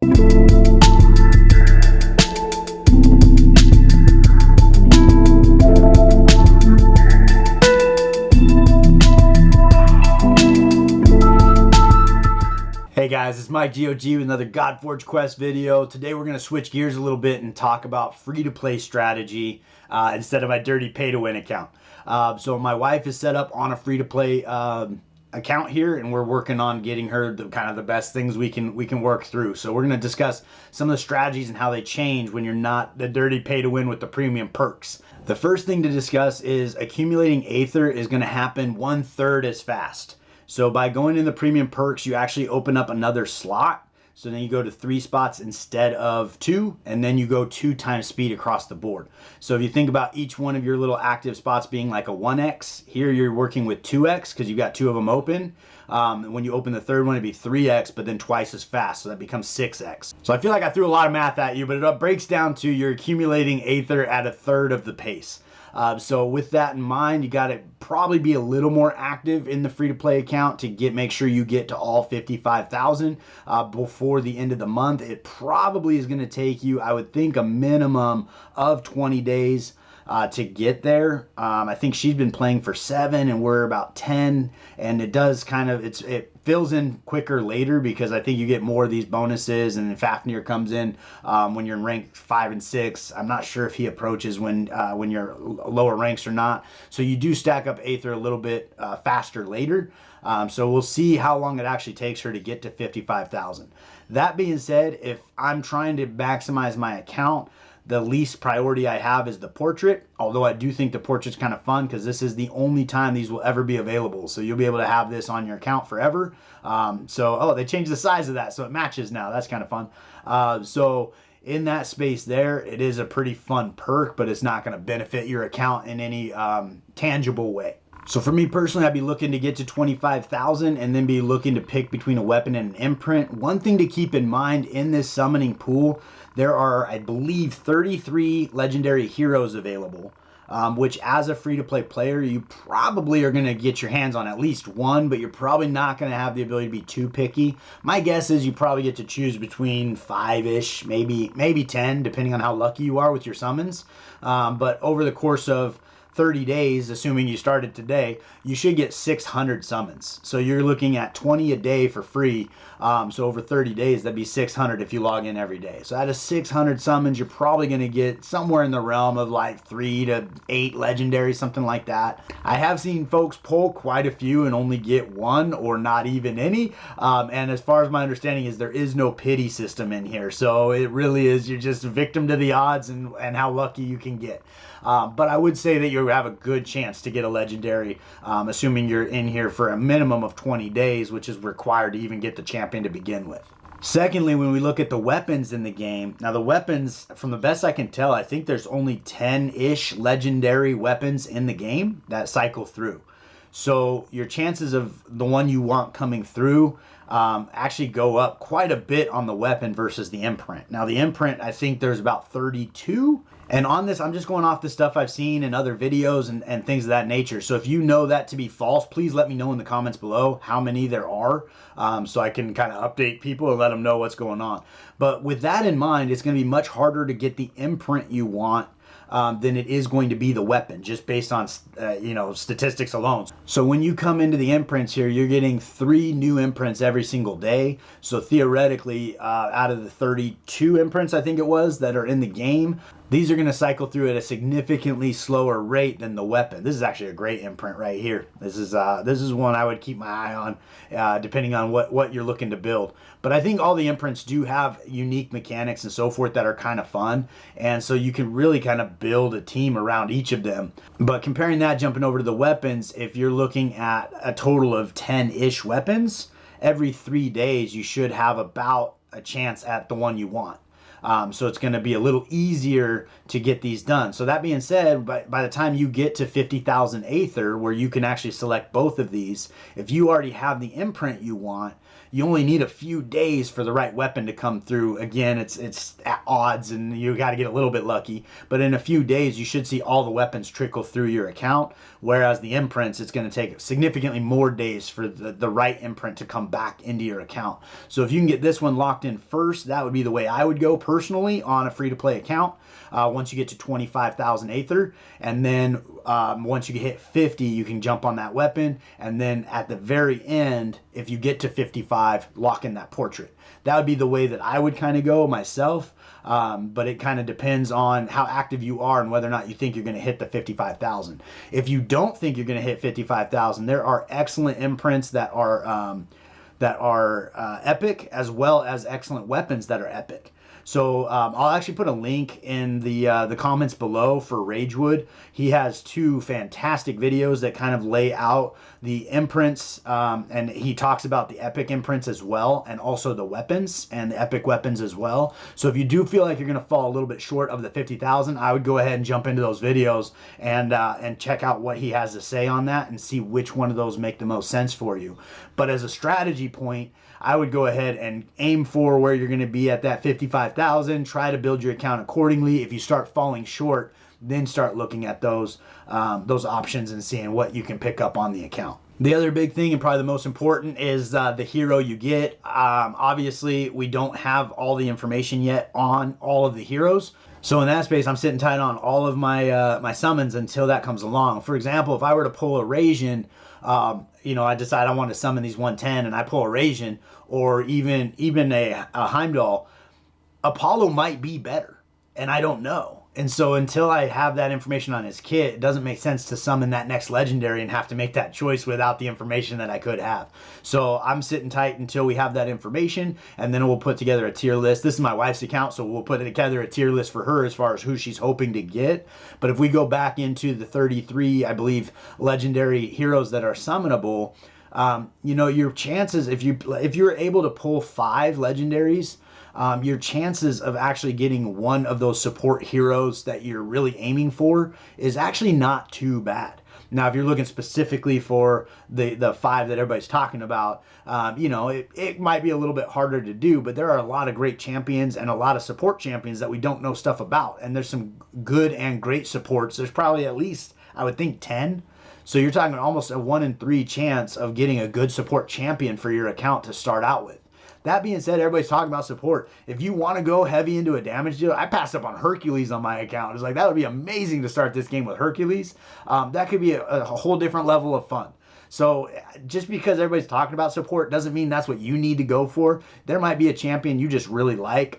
Hey guys, it's MikeGoG with another GODFORGE Quest video. Today we're going to switch gears a little bit and talk about free-to-play strategy instead of my dirty pay-to-win account. So my wife is set up on a free-to-play account here, and we're working on getting her the best things we can work through. So we're going to discuss some of the strategies and how they change when you're not the dirty pay-to-win with the premium perks. The first thing to discuss is accumulating Aether is going to happen 1/3 as fast. So by going in the premium perks, you actually open up another slot. So then you go to 3 spots instead of 2, and then you go 2 times speed across the board. So if you think about each one of your little active spots being like a 1x, here you're working with 2x because you've got 2 of them open. When you open the third one, it'd be 3x, but then twice as fast. So that becomes 6x. So I feel like I threw a lot of math at you, but it breaks down to you're accumulating Aether at 1/3 of the pace. So with that in mind, you got to probably be a little more active in the free-to-play account to make sure you get to all 55,000 before the end of the month. It probably is going to take you, I would think, a minimum of 20 days to get there. I think she's been playing for 7 and we're about 10, and it does it fills in quicker later because I think you get more of these bonuses, and then Fafnir comes in when you're in rank 5 and 6. I'm not sure if he approaches when you're lower ranks or not. So you do stack up Aether a little bit faster later. So we'll see how long it actually takes her to get to 55,000. That being said, if I'm trying to maximize my account, the least priority I have is the portrait, although I do think the portrait's kind of fun because this is the only time these will ever be available. So you'll be able to have this on your account forever. Oh, they changed the size of that so it matches now. That's kind of fun. So in that space there, it is a pretty fun perk, but it's not going to benefit your account in any tangible way. So for me personally, I'd be looking to get to 25,000 and then be looking to pick between a weapon and an imprint. One thing to keep in mind in this summoning pool, there are, I believe, 33 legendary heroes available, which as a free-to-play player, you probably are going to get your hands on at least one, but you're probably not going to have the ability to be too picky. My guess is you probably get to choose between 5-ish, maybe 10, depending on how lucky you are with your summons. But over the course of 30 days, assuming you started today, you should get 600 summons. So you're looking at 20 a day for free. So over 30 days, that'd be 600 if you log in every day. So out of 600 summons, you're probably going to get somewhere in the realm of like 3 to 8 legendary, something like that. I have seen folks pull quite a few and only get 1 or not even any. And as far as my understanding is, there is no pity system in here. So it really is, you're just a victim to the odds and how lucky you can get. But I would say that you have a good chance to get a legendary, assuming you're in here for a minimum of 20 days, which is required to even get the champion to begin with. Secondly, when we look at the weapons in the game, now the weapons, from the best I can tell, I think there's only 10-ish legendary weapons in the game that cycle through. So your chances of the one you want coming through actually go up quite a bit on the weapon versus the imprint. Now the imprint, I think there's about 32. And on this, I'm just going off the stuff I've seen in other videos and things of that nature. So if you know that to be false, please let me know in the comments below how many there are, so I can kind of update people and let them know what's going on. But with that in mind, it's going to be much harder to get the imprint you want than it is going to be the weapon, just based on statistics alone. So when you come into the imprints here, you're getting 3 new imprints every single day. So theoretically, out of the 32 imprints, I think it was, that are in the game, these are going to cycle through at a significantly slower rate than the weapon. This is actually a great imprint right here. This is one I would keep my eye on, depending on what you're looking to build. But I think all the imprints do have unique mechanics and so forth that are kind of fun, and so you can really kind of build a team around each of them. But comparing that, jumping over to the weapons, if you're looking at a total of 10-ish weapons, every 3 days you should have about a chance at the one you want. So it's going to be a little easier to get these done. So that being said, by the time you get to 50,000 Aether, where you can actually select both of these, if you already have the imprint you want, you only need a few days for the right weapon to come through. Again, it's at odds and you got to get a little bit lucky, but in a few days you should see all the weapons trickle through your account, whereas the imprints, it's going to take significantly more days for the right imprint to come back into your account. So if you can get this one locked in first, that would be the way I would go personally on a free-to-play account. Once you get to 25,000 Aether, and then once you hit 50, you can jump on that weapon, and then at the very end, if you get to 55, lock in that portrait. That would be the way that I would kind of go myself, but it kind of depends on how active you are and whether or not you think you're going to hit the 55,000. If you don't think you're going to hit 55,000, there are excellent imprints that are epic, as well as excellent weapons that are epic. So I'll actually put a link in the comments below for Ragewood. He has 2 fantastic videos that kind of lay out the imprints, and he talks about the epic imprints as well, and also the weapons and the epic weapons as well. So if you do feel like you're going to fall a little bit short of the 50,000, I would go ahead and jump into those videos and check out what he has to say on that and see which one of those make the most sense for you. But as a strategy point, I would go ahead and aim for where you're going to be at that 55,000. Try to build your account accordingly. If you start falling short, then start looking at those options and seeing what you can pick up on the account. The other big thing, and probably the most important, is the hero you get. Obviously, we don't have all the information yet on all of the heroes. So in that space, I'm sitting tight on all of my summons until that comes along. For example, if I were to pull a Rasian, I decide I want to summon these 110 and I pull a Rasian, or even a Heimdall, Apollo might be better, and I don't know. And so until I have that information on his kit, it doesn't make sense to summon that next legendary and have to make that choice without the information that I could have. So I'm sitting tight until we have that information, and then we'll put together a tier list. This is my wife's account, so we'll put together a tier list for her as far as who she's hoping to get. But if we go back into the 33, I believe, legendary heroes that are summonable, your chances, if you're able to pull 5 legendaries, your chances of actually getting one of those support heroes that you're really aiming for is actually not too bad. Now, if you're looking specifically for the 5 that everybody's talking about, it might be a little bit harder to do, but there are a lot of great champions and a lot of support champions that we don't know stuff about. And there's some good and great supports. There's probably at least, I would think, 10. So you're talking almost a 1 in 3 chance of getting a good support champion for your account to start out with. That being said, everybody's talking about support. If you want to go heavy into a damage deal, I passed up on Hercules on my account. It's like, that would be amazing to start this game with Hercules. That could be a whole different level of fun. So just because everybody's talking about support doesn't mean that's what you need to go for. There might be a champion you just really like,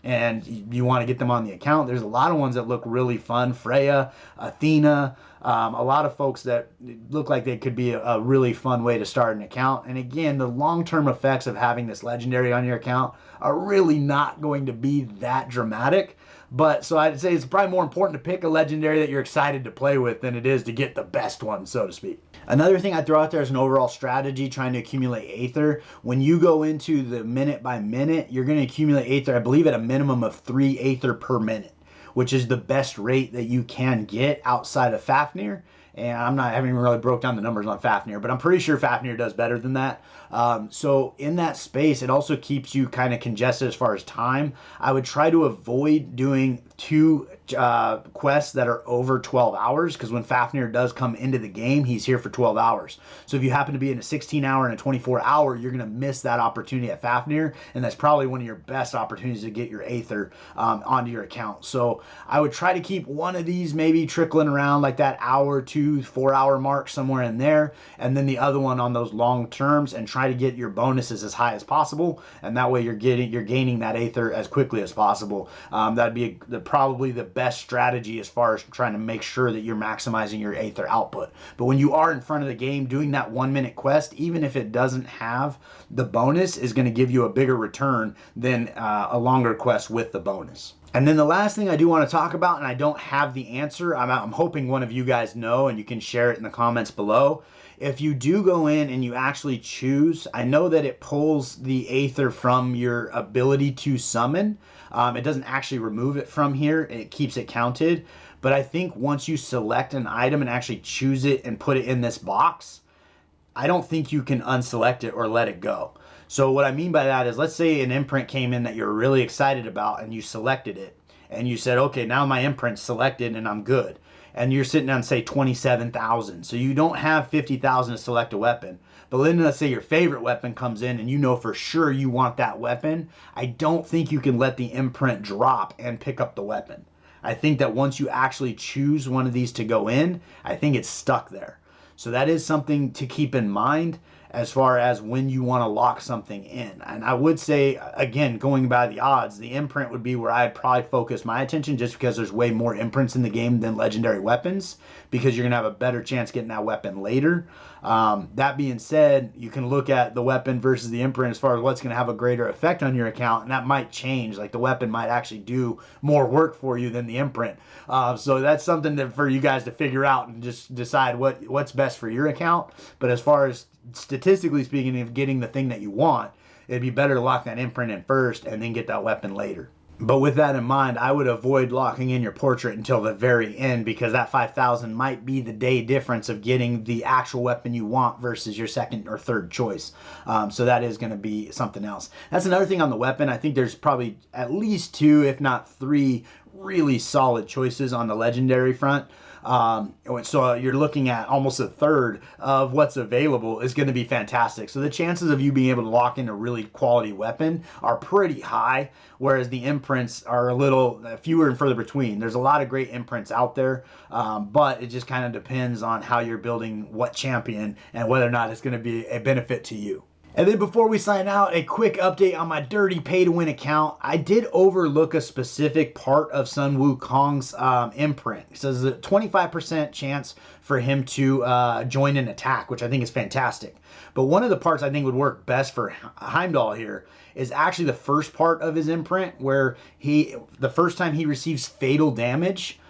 and you want to get them on the account. There's a lot of ones that look really fun. Freya, Athena, a lot of folks that look like they could be a really fun way to start an account. And again, the long-term effects of having this legendary on your account are really not going to be that dramatic. But so I'd say it's probably more important to pick a legendary that you're excited to play with than it is to get the best one, so to speak. Another thing I throw out there is an overall strategy trying to accumulate Aether. When you go into the minute by minute, you're going to accumulate Aether, I believe, at a minimum of 3 Aether per minute, which is the best rate that you can get outside of Fafnir. And I haven't even really broke down the numbers on Fafnir, but I'm pretty sure Fafnir does better than that. So in that space, it also keeps you kind of congested as far as time. I would try to avoid doing 2 quests that are over 12 hours, because when Fafnir does come into the game, he's here for 12 hours. So if you happen to be in a 16-hour and a 24-hour, you're going to miss that opportunity at Fafnir, and that's probably one of your best opportunities to get your Aether onto your account. So I would try to keep one of these maybe trickling around like that hour to 4-hour mark, somewhere in there, and then the other one on those long terms, and try to get your bonuses as high as possible, and that way you're gaining that Aether as quickly as possible. That'd be probably the best strategy as far as trying to make sure that you're maximizing your Aether output. But when you are in front of the game doing that 1-minute quest, even if it doesn't have the bonus, is going to give you a bigger return than a longer quest with the bonus. And then the last thing I do want to talk about, and I don't have the answer, I'm hoping one of you guys know and you can share it in the comments below. If you do go in and you actually choose, I know that it pulls the Aether from your ability to summon. It doesn't actually remove it from here. It keeps it counted. But I think once you select an item and actually choose it and put it in this box, I don't think you can unselect it or let it go. So what I mean by that is, let's say an imprint came in that you're really excited about and you selected it and you said, okay, now my imprint's selected and I'm good. And you're sitting on, say, 27,000. So you don't have 50,000 to select a weapon. But then let's say your favorite weapon comes in and you know for sure you want that weapon. I don't think you can let the imprint drop and pick up the weapon. I think that once you actually choose one of these to go in, I think it's stuck there. So that is something to keep in mind as far as when you want to lock something in. And I would say, again, going by the odds, the imprint would be where I'd probably focus my attention, just because there's way more imprints in the game than legendary weapons, because you're going to have a better chance getting that weapon later. That being said, you can look at the weapon versus the imprint as far as what's going to have a greater effect on your account, and that might change. Like, the weapon might actually do more work for you than the imprint. So that's something that for you guys to figure out and just decide what's best for your account. But as far as statistically speaking, of getting the thing that you want, it'd be better to lock that imprint in first and then get that weapon later. But with that in mind, I would avoid locking in your portrait until the very end, because that 5,000 might be the day difference of getting the actual weapon you want versus your second or third choice. So that is going to be something else. That's another thing on the weapon. I think there's probably at least 2, if not 3, really solid choices on the legendary front. So you're looking at almost a third of what's available is going to be fantastic. So the chances of you being able to lock in a really quality weapon are pretty high, whereas the imprints are a little fewer and further between. There's a lot of great imprints out there, but it just kind of depends on how you're building what champion and whether or not it's going to be a benefit to you. And then before we sign out, a quick update on my dirty pay-to-win account. I did overlook a specific part of Sun Wukong's imprint. It says a 25% chance for him to join an attack, which I think is fantastic. But one of the parts I think would work best for Heimdall here is actually the first part of his imprint, where the first time he receives fatal damage,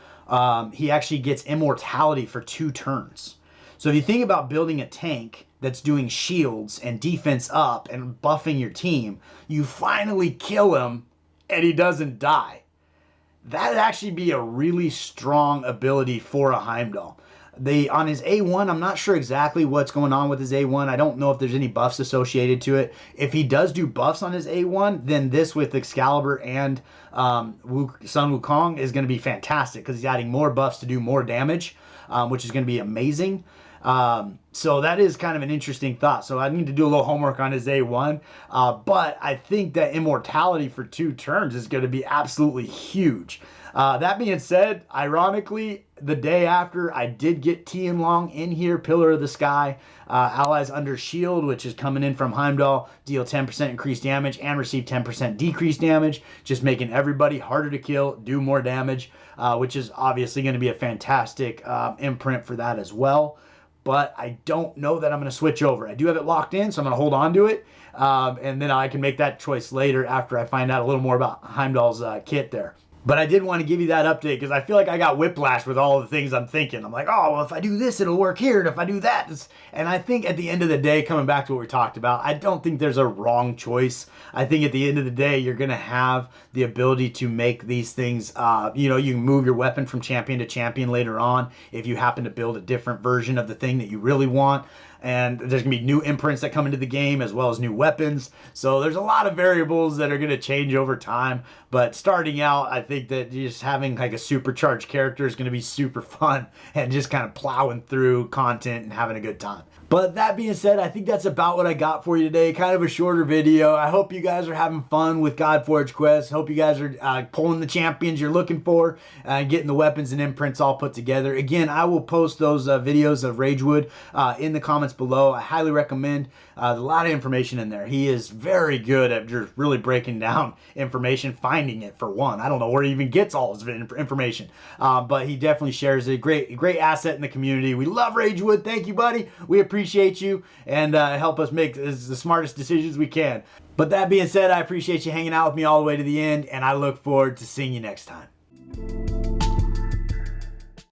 he actually gets immortality for 2 turns. So if you think about building a tank that's doing shields and defense up and buffing your team, you finally kill him and he doesn't die. That'd actually be a really strong ability for a Heimdall. On his A1, I'm not sure exactly what's going on with his A1. I don't know if there's any buffs associated to it. If he does do buffs on his A1, then this with Excalibur and Sun Wukong is going to be fantastic, because he's adding more buffs to do more damage, which is going to be amazing. So that is kind of an interesting thought. So I need to do a little homework on his A1. But I think that immortality for 2 turns is going to be absolutely huge. That being said, ironically, the day after, I did get Tianlong in here, Pillar of the Sky, allies under shield, which is coming in from Heimdall, deal 10% increased damage and receive 10% decreased damage, just making everybody harder to kill, do more damage, which is obviously going to be a fantastic imprint for that as well. But I don't know that I'm going to switch over. I do have it locked in, so I'm going to hold on to it. And then I can make that choice later after I find out a little more about Heimdall's kit there. But I did want to give you that update, because I feel like I got whiplash with all the things I'm thinking. I'm like, oh, well, if I do this, it'll work here. And if I do that. And I think at the end of the day, coming back to what we talked about, I don't think there's a wrong choice. I think at the end of the day, you're going to have the ability to make these things, you can move your weapon from champion to champion later on if you happen to build a different version of the thing that you really want. And there's going to be new imprints that come into the game, as well as new weapons. So there's a lot of variables that are going to change over time. But starting out, I think that just having like a supercharged character is going to be super fun, and just kind of plowing through content and having a good time. But that being said, I think that's about what I got for you today. Kind of a shorter video. I hope you guys are having fun with GODFORGE Quest. Hope you guys are pulling the champions you're looking for and getting the weapons and imprints all put together. Again, I will post those videos of Ragewood in the comments below. I highly recommend. There's a lot of information in there. He is very good at just really breaking down information, finding it for one. I don't know where he even gets all his information, but he definitely shares a great asset in the community. We love Ragewood. Thank you, buddy. We appreciate you, and help us make the smartest decisions we can. But that being said, I appreciate you hanging out with me all the way to the end, and I look forward to seeing you next time.